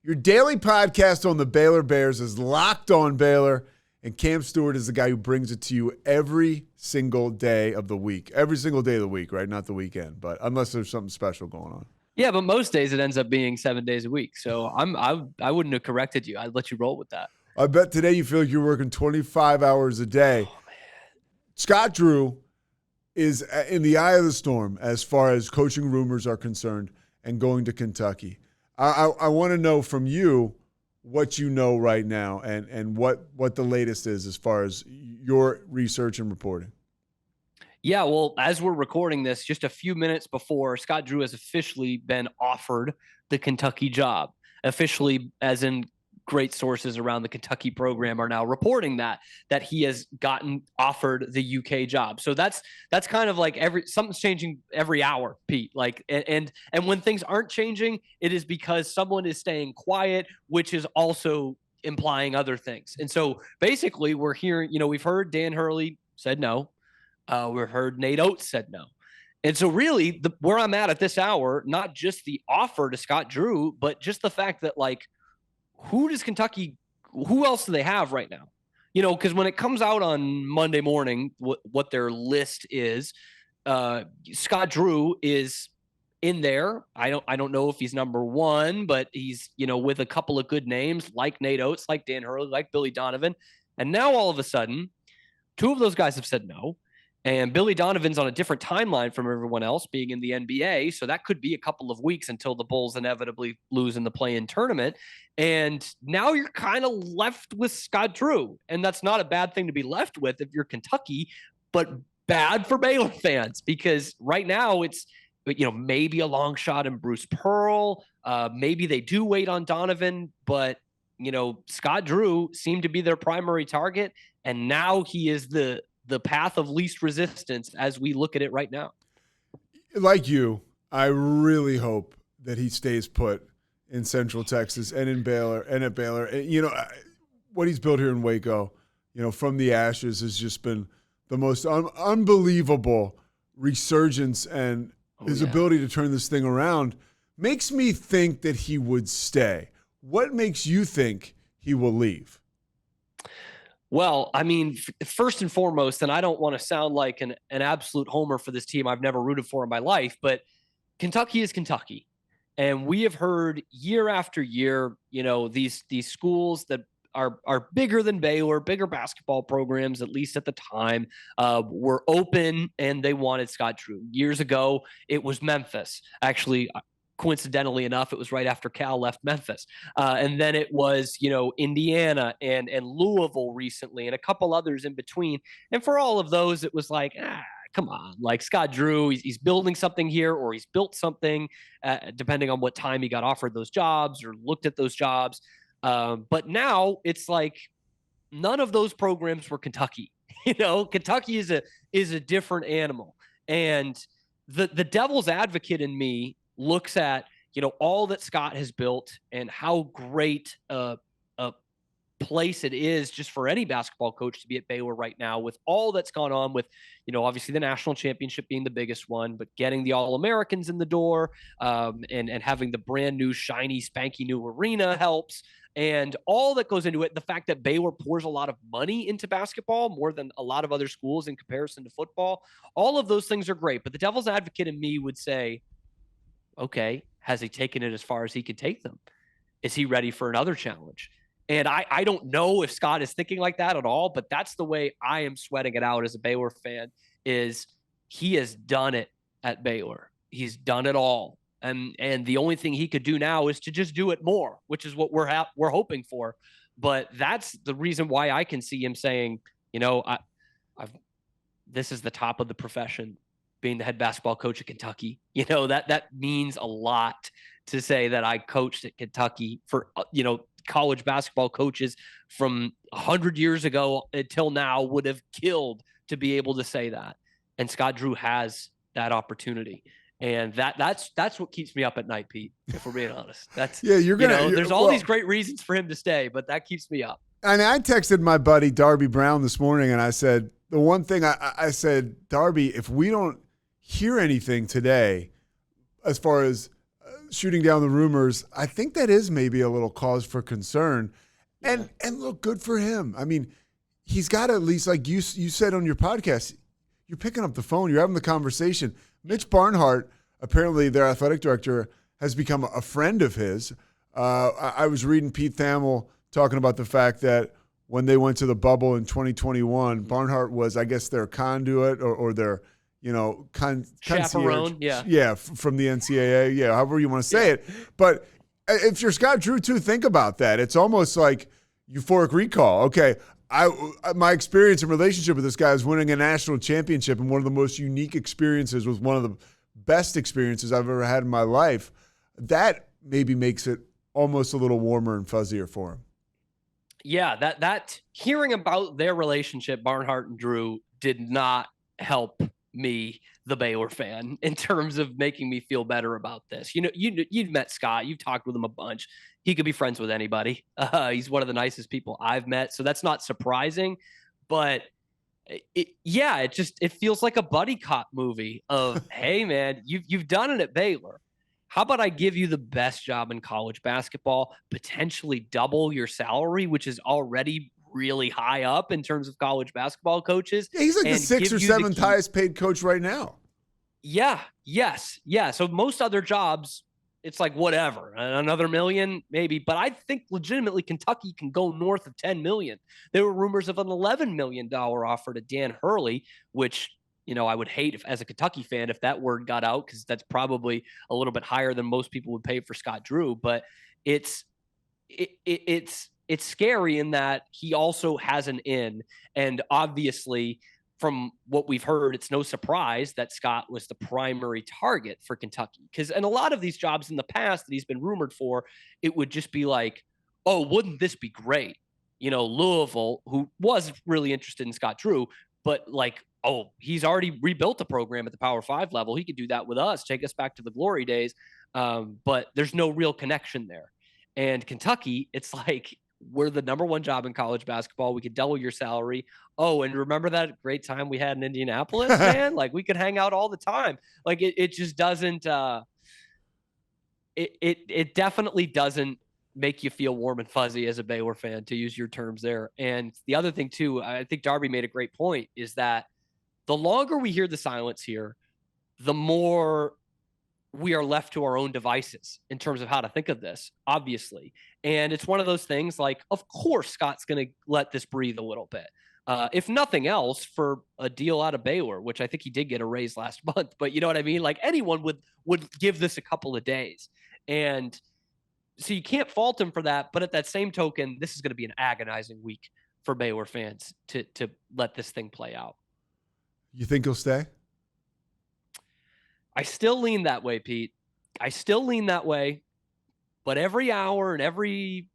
Your daily podcast on the Baylor Bears is Locked On Baylor, and Cam Stuart is the guy who brings it to you every single day of the week. Every single day of the week, right? Not the weekend, but unless there's something special going on. Yeah, but most days it ends up being 7 days a week. So I wouldn't have corrected you. I'd let you roll with that. I bet today you feel like you're working 25 hours a day. Oh, man. Scott Drew is in the eye of the storm as far as coaching rumors are concerned and going to Kentucky. I want to know from you what you know right now and what the latest is as far as your research and reporting. Yeah, well, as we're recording this, just a few minutes before, Scott Drew has officially been offered the Kentucky job. Officially, as in great sources around the Kentucky program are now reporting that he has gotten offered the UK job. So that's kind of like something's changing every hour, Pete. Like and when things aren't changing, it is because someone is staying quiet, which is also implying other things. And so basically we're hearing, we've heard Dan Hurley said no. We've heard Nate Oates said no. And so really where I'm at this hour, not just the offer to Scott Drew, but just the fact that who else do they have right now? Because when it comes out on Monday morning, what their list is, Scott Drew is in there. I don't know if he's number one, but he's, with a couple of good names like Nate Oates, like Dan Hurley, like Billy Donovan. And now all of a sudden, two of those guys have said no. And Billy Donovan's on a different timeline from everyone else, being in the NBA. So that could be a couple of weeks until the Bulls inevitably lose in the play-in tournament. And now you're kind of left with Scott Drew. And that's not a bad thing to be left with if you're Kentucky, but bad for Baylor fans, because right now it's, maybe a long shot in Bruce Pearl. Maybe they do wait on Donovan, but, Scott Drew seemed to be their primary target. And now he is the path of least resistance as we look at it right now. Like you, I really hope that he stays put in Central Texas and in Baylor and at Baylor. What he's built here in Waco, from the ashes has just been the most unbelievable resurgence, and his ability to turn this thing around makes me think that he would stay. What makes you think he will leave? Well, I mean, first and foremost, and I don't want to sound like an absolute homer for this team I've never rooted for in my life, but Kentucky is Kentucky. And we have heard year after year, these schools that are bigger than Baylor, bigger basketball programs, at least at the time, were open and they wanted Scott Drew. Years ago, it was Memphis. Actually, coincidentally enough, it was right after Cal left Memphis. And then it was, Indiana and Louisville recently and a couple others in between. And for all of those, it was like, come on, like Scott Drew, he's building something here, or he's built something, depending on what time he got offered those jobs or looked at those jobs. But now it's like none of those programs were Kentucky. Kentucky is a different animal. And the devil's advocate in me looks at, all that Scott has built and how great a place it is just for any basketball coach to be at Baylor right now, with all that's gone on with, obviously the national championship being the biggest one, but getting the All-Americans in the door, and having the brand new shiny spanky new arena helps, and all that goes into it. The fact that Baylor pours a lot of money into basketball, more than a lot of other schools in comparison to football, all of those things are great. But the devil's advocate in me would say, okay, has he taken it as far as he could take them? Is he ready for another challenge? And I don't know if Scott is thinking like that at all, but that's the way I am sweating it out as a Baylor fan, is he has done it at Baylor. He's done it all. And the only thing he could do now is to just do it more, which is what we're hoping for. But that's the reason why I can see him saying, this is the top of the profession, being the head basketball coach at Kentucky. That means a lot to say that I coached at Kentucky for, college basketball coaches from 100 years ago until now would have killed to be able to say that. And Scott Drew has that opportunity. And that's what keeps me up at night, Pete, if we're being honest. That's, there's all these great reasons for him to stay, but that keeps me up. And I texted my buddy Darby Brown this morning, and I said, the one thing I said, Darby, if we don't hear anything today as far as shooting down the rumors, I think that is maybe a little cause for concern. And look, good for him. I mean, he's got to at least, like you said on your podcast, you're picking up the phone, you're having the conversation. Mitch Barnhart, apparently their athletic director, has become a friend of his. I was reading Pete Thamel talking about the fact that when they went to the bubble in 2021, Barnhart was, I guess, their conduit or their, chaperone, from the NCAA, however you want to say it. But if you're Scott Drew too, think about that. It's almost like euphoric recall. Okay, my experience and relationship with this guy is winning a national championship, and one of the most unique experiences was one of the best experiences I've ever had in my life. That maybe makes it almost a little warmer and fuzzier for him. Yeah, that hearing about their relationship, Barnhart and Drew, did not help me, the Baylor fan, in terms of making me feel better about this. You've met Scott, you've talked with him a bunch. He could be friends with anybody. He's one of the nicest people I've met, so that's not surprising. But it feels like a buddy cop movie of, hey man, you've done it at Baylor. How about I give you the best job in college basketball, potentially double your salary, which is already really high up in terms of college basketball coaches. Yeah, he's like the 6th or 7th highest paid coach right now. Yeah. Yes. Yeah. So most other jobs, it's like whatever, another $1 million maybe. But I think legitimately Kentucky can go north of $10 million. There were rumors of an $11 million offer to Dan Hurley, which, I would hate as a Kentucky fan if that word got out, because that's probably a little bit higher than most people would pay for Scott Drew. But it's scary in that he also has an in, and obviously from what we've heard, it's no surprise that Scott was the primary target for Kentucky, because in a lot of these jobs in the past that he's been rumored for, it would just be like, oh, wouldn't this be great? Louisville, who was really interested in Scott Drew, but like, oh, he's already rebuilt a program at the Power 5 level. He could do that with us, take us back to the glory days. But there's no real connection there. And Kentucky, it's like, we're the number one job in college basketball. We could double your salary. Oh, and remember that great time we had in Indianapolis, man? Like, we could hang out all the time. Like, it just doesn't it definitely doesn't make you feel warm and fuzzy as a Baylor fan, to use your terms there. And the other thing too, I think Darby made a great point, is that the longer we hear the silence here, the more we are left to our own devices in terms of how to think of this, obviously. And it's one of those things like, of course, Scott's going to let this breathe a little bit. If nothing else, for a deal out of Baylor, which I think he did get a raise last month, but you know what I mean? Like, anyone would give this a couple of days. And so you can't fault him for that. But at that same token, this is going to be an agonizing week for Baylor fans to let this thing play out. You think he'll stay? I still lean that way, Pete. I still lean that way. But every hour and every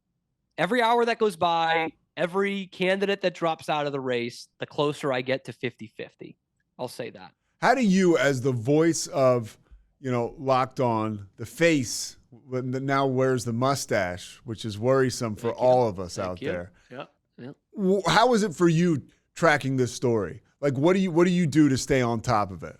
hour that goes by, every candidate that drops out of the race, the closer I get to 50-50. I'll say that. How do you, as the voice of, Locked On, the face that now wears the mustache, which is worrisome for all of us out there. Yeah. How is it for you tracking this story? Like, what do you do to stay on top of it?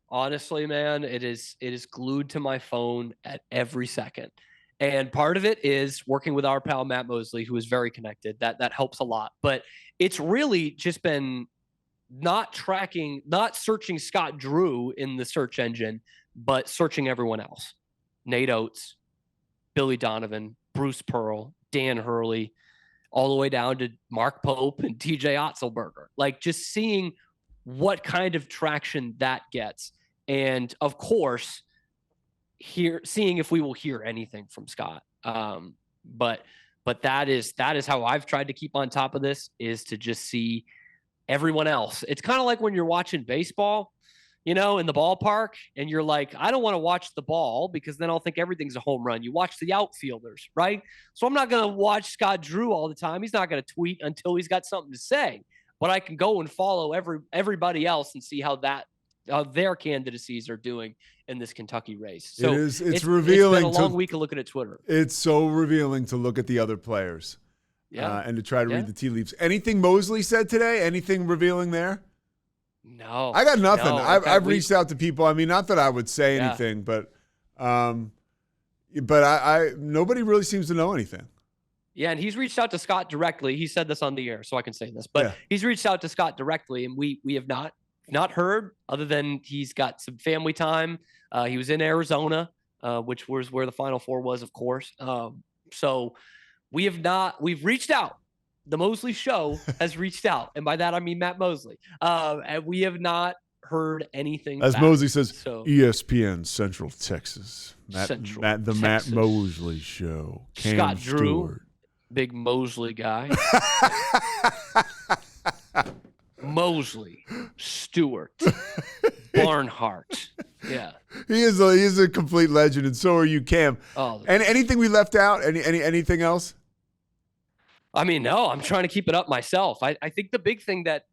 Honestly, man, it is glued to my phone at every second. And part of it is working with our pal Matt Mosley, who is very connected. That helps a lot. But it's really just been not searching Scott Drew in the search engine, but searching everyone else. Nate Oates, Billy Donovan, Bruce Pearl, Dan Hurley, all the way down to Mark Pope and TJ Otzelberger. Like, just seeing what kind of traction that gets. And of course, seeing if we will hear anything from Scott. But that is how I've tried to keep on top of this, is to just see everyone else. It's kind of like when you're watching baseball, in the ballpark, and you're like, I don't want to watch the ball because then I'll think everything's a home run. You watch the outfielders, right? So I'm not going to watch Scott Drew all the time. He's not going to tweet until he's got something to say. But I can go and follow everybody else and see how their candidacies are doing in this Kentucky race. So it's revealing. It's been a long week of looking at Twitter. It's so revealing to look at the other players, and to try to read the tea leaves. Anything Mosley said today? Anything revealing there? No, I got nothing. I've reached out to people. I mean, not that I would say anything, but But nobody really seems to know anything. Yeah, and he's reached out to Scott directly. He said this on the air, so I can say this. But he's reached out to Scott directly, and we have not heard, other than he's got some family time. He was in Arizona, which was where the Final Four was, of course. So we've reached out. The Mosley Show has reached out, and by that I mean Matt Mosley. And we have not heard anything. As back. Mosley says, so, ESPN Central Texas. Texas. Matt Mosley Show. Cam Scott Drew, Stuart. big Mosley guy. Mosley, Stewart, Barnhart. Yeah. He is a complete legend, and so are you, Cam. And anything we left out? Anything else? I mean, no, I'm trying to keep it up myself. I think the big thing that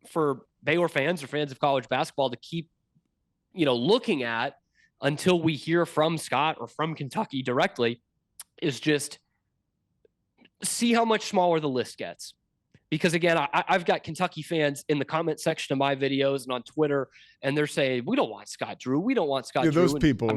for Baylor fans or fans of college basketball to keep, looking at until we hear from Scott or from Kentucky directly is just see how much smaller the list gets. Because again, I've got Kentucky fans in the comment section of my videos and on Twitter, and they're saying, we don't want Scott Drew. We don't want Scott Drew. Those people,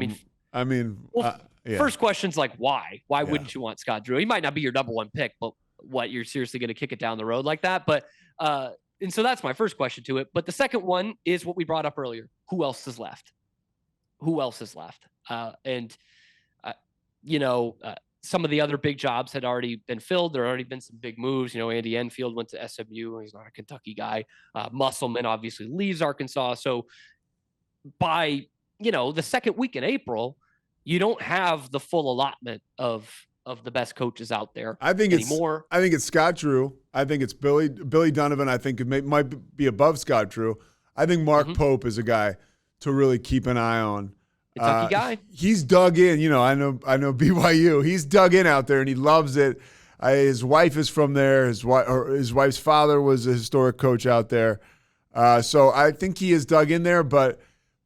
first question's like, why? Why wouldn't you want Scott Drew? He might not be your number one pick, but what, you're seriously going to kick it down the road like that? But, and so that's my first question to it. But the second one is what we brought up earlier. Who else is left? Some of the other big jobs had already been filled. There had already been some big moves. Andy Enfield went to SMU. He's not a Kentucky guy. Musselman obviously leaves Arkansas. So by, the second week in April, you don't have the full allotment of the best coaches out there anymore. I think it's Scott Drew. I think it's Billy Donovan. I think it might be above Scott Drew. I think Mark Pope is a guy to really keep an eye on. Kentucky guy. He's dug in. I know BYU. He's dug in out there, and he loves it. His wife is from there. His wife's father was a historic coach out there. So I think he is dug in there. But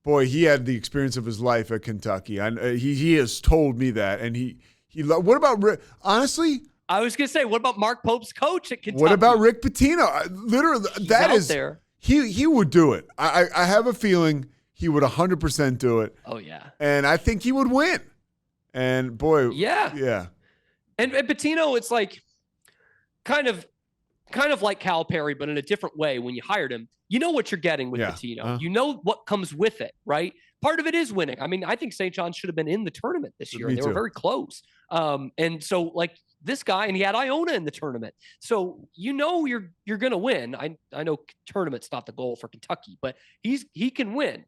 boy, he had the experience of his life at Kentucky. He has told me that, and he. What about Rick? Honestly, I was gonna say, what about Mark Pope's coach at Kentucky? What about Rick Pitino? Literally, He's there. He would do it. I have a feeling he would 100% do it. Oh yeah, and I think he would win. And boy, yeah. And Pitino, it's like kind of like Calipari, but in a different way. When you hired him, you know what you're getting with Pitino. You know what comes with it, right? Part of it is winning. I mean, I think St. John's should have been in the tournament this year. They were very close. And so like this guy, and he had Iona in the tournament. So you're going to win. I know tournament's not the goal for Kentucky, but he can win.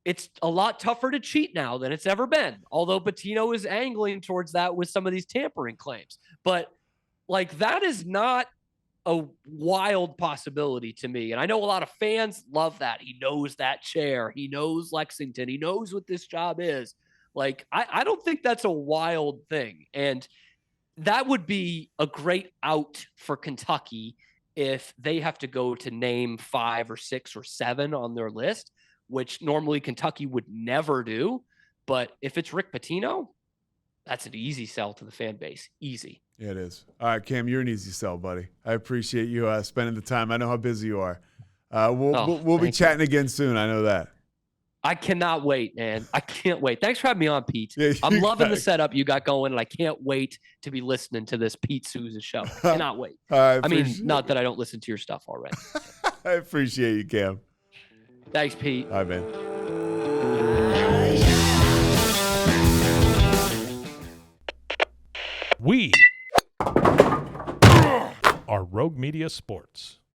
It's a lot tougher to cheat now than it's ever been. Although Pitino is angling towards that with some of these tampering claims. But like that is not a wild possibility to me. And I know a lot of fans love that. He knows that chair. He knows Lexington. He knows what this job is. Like, I don't think that's a wild thing. And that would be a great out for Kentucky if they have to go to name 5 or 6 or 7 on their list, which normally Kentucky would never do. But if it's Rick Pitino, that's an easy sell to the fan base. Easy. Yeah, it is. All right, Cam, you're an easy sell, buddy. I appreciate you spending the time. I know how busy you are. We'll be chatting again soon. I know that. I cannot wait, man. I can't wait. Thanks for having me on, Pete. Yeah, I'm loving the setup you got going, and I can't wait to be listening to this Pete Sousa show. I cannot wait. I mean, not that I don't listen to your stuff already. I appreciate you, Cam. Thanks, Pete. All right, man. We are Rogue Media Sports.